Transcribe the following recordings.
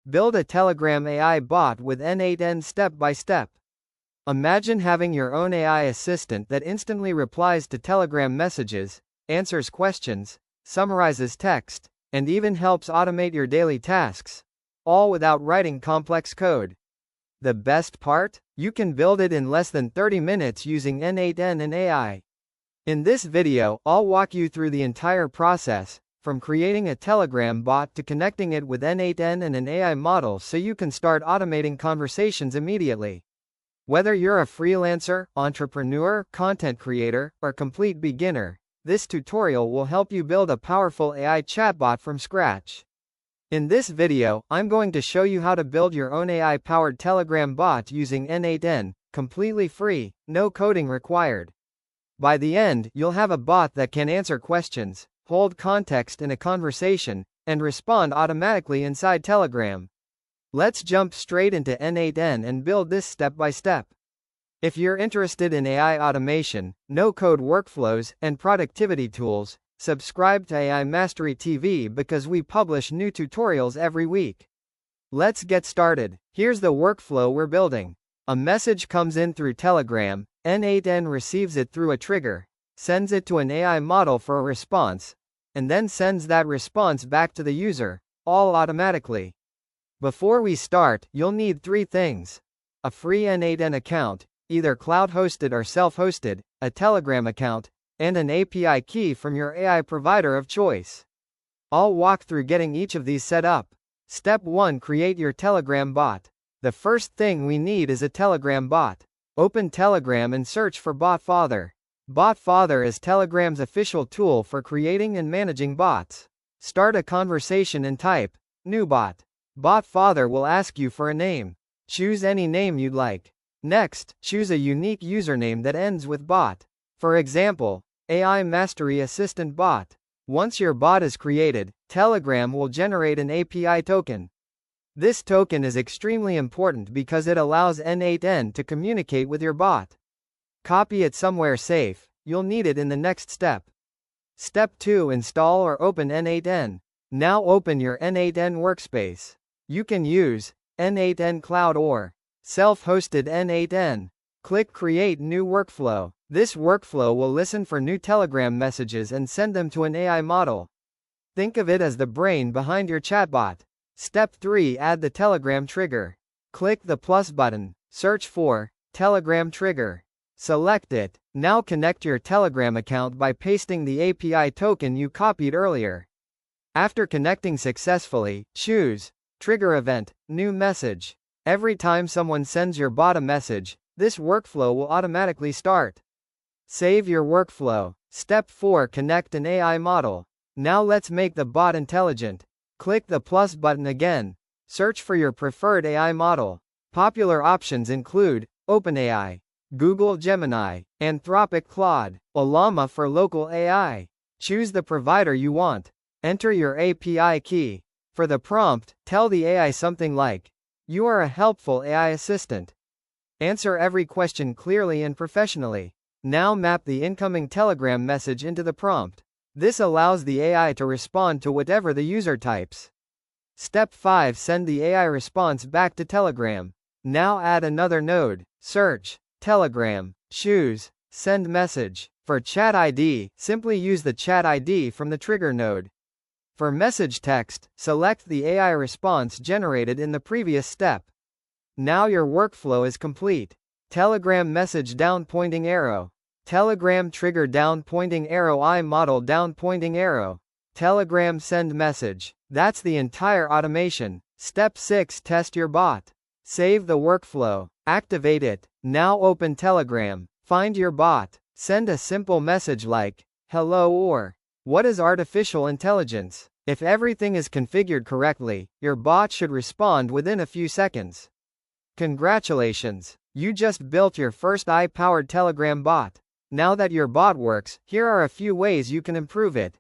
Build a Telegram AI bot with n8n step by step. Imagine having your own AI assistant that instantly replies to Telegram messages, answers questions, summarizes text, and even helps automate your daily tasks, all without writing complex code. The best part? You can build it in less than 30 minutes using n8n and AI. In this video, I'll walk you through the entire process, from creating a Telegram bot to connecting it with n8n and an AI model so you can start automating conversations immediately. Whether you're a freelancer, entrepreneur, content creator, or complete beginner, this tutorial will help you build a powerful AI chatbot from scratch. In this video, I'm going to show you how to build your own AI-powered Telegram bot using n8n, completely free, no coding required. By the end, you'll have a bot that can answer questions, hold context in a conversation, and respond automatically inside Telegram. Let's jump straight into n8n and build this step by step. If you're interested in AI automation, no-code workflows, and productivity tools, subscribe to AI Mastery TV because we publish new tutorials every week. Let's get started. Here's the workflow we're building. A message comes in through Telegram, n8n receives it through a trigger, sends it to an AI model for a response, and then sends that response back to the user, all automatically. Before we start, you'll need three things: a free n8n account, either cloud-hosted or self-hosted, a Telegram account, and an API key from your AI provider of choice. I'll walk through getting each of these set up. Step 1: Create your Telegram bot. The first thing we need is a Telegram bot. Open Telegram and search for BotFather. BotFather is Telegram's official tool for creating and managing bots. Start a conversation and type, "New bot." BotFather will ask you for a name. Choose any name you'd like. Next, choose a unique username that ends with bot. For example, AI Mastery Assistant Bot. Once your bot is created, Telegram will generate an API token. This token is extremely important because it allows n8n to communicate with your bot. Copy it somewhere safe. You'll need it in the next step. Step 2: Install or open n8n. Now open your n8n workspace. You can use n8n Cloud or self-hosted n8n. Click Create New Workflow. This workflow will listen for new Telegram messages and send them to an AI model. Think of it as the brain behind your chatbot. Step 3: Add the Telegram trigger. Click the plus button. Search for Telegram trigger. Select it. Now connect your Telegram account by pasting the API token you copied earlier. After connecting successfully, choose Trigger Event, New Message. Every time someone sends your bot a message, this workflow will automatically start. Save your workflow. Step 4: Connect an AI model. Now let's make the bot intelligent. Click the plus button again. Search for your preferred AI model. Popular options include OpenAI, Google Gemini, Anthropic Claude, Llama for local AI. Choose the provider you want. Enter your API key. For the prompt, tell the AI something like, "You are a helpful AI assistant." Answer every question clearly and professionally. Now map the incoming Telegram message into the prompt. This allows the AI to respond to whatever the user types. Step 5: Send the AI response back to Telegram. Now add another node. Search Telegram. Choose Send Message. For chat ID, simply use the chat ID from the trigger node. For message text, select the AI response generated in the previous step. Now your workflow is complete. Telegram message down pointing arrow. Telegram trigger down pointing arrow. AI model down pointing arrow. Telegram send message. That's the entire automation. Step 6: Test your bot. Save the workflow. Activate it. Now open Telegram. Find your bot. Send a simple message like, "Hello" or "What is artificial intelligence?" If everything is configured correctly, your bot should respond within a few seconds. Congratulations! You just built your first AI-powered Telegram bot. Now that your bot works, here are a few ways you can improve it.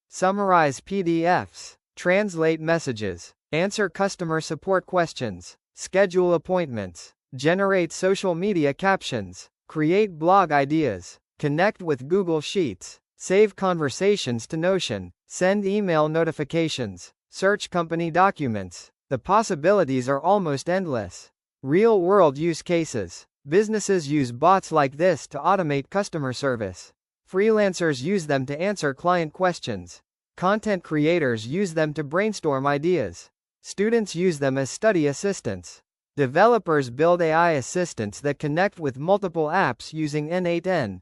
Summarize PDFs. Translate messages. Answer customer support questions. Schedule appointments. Generate social media captions. Create blog ideas. Connect with Google Sheets. Save conversations to Notion. Send email notifications. Search company documents. The possibilities are almost endless. Real-world use cases. Businesses use bots like this to automate customer service. Freelancers use them to answer client questions. Content creators use them to brainstorm ideas. Students use them as study assistants. Developers build AI assistants that connect with multiple apps using n8n.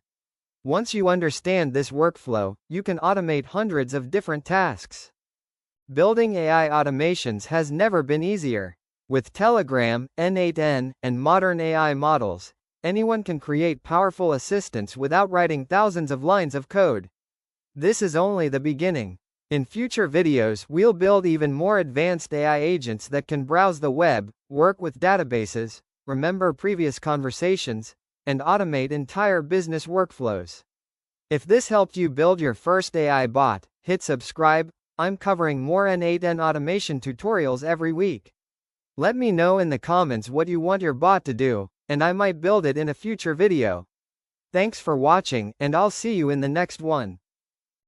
Once you understand this workflow, you can automate hundreds of different tasks. Building AI automations has never been easier. With Telegram, n8n, and modern AI models, anyone can create powerful assistants without writing thousands of lines of code. This is only the beginning. In future videos, we'll build even more advanced AI agents that can browse the web, work with databases, remember previous conversations, and automate entire business workflows. If this helped you build your first AI bot, hit subscribe. I'm covering more n8n automation tutorials every week. Let me know in the comments what you want your bot to do, and I might build it in a future video. Thanks for watching, and I'll see you in the next one.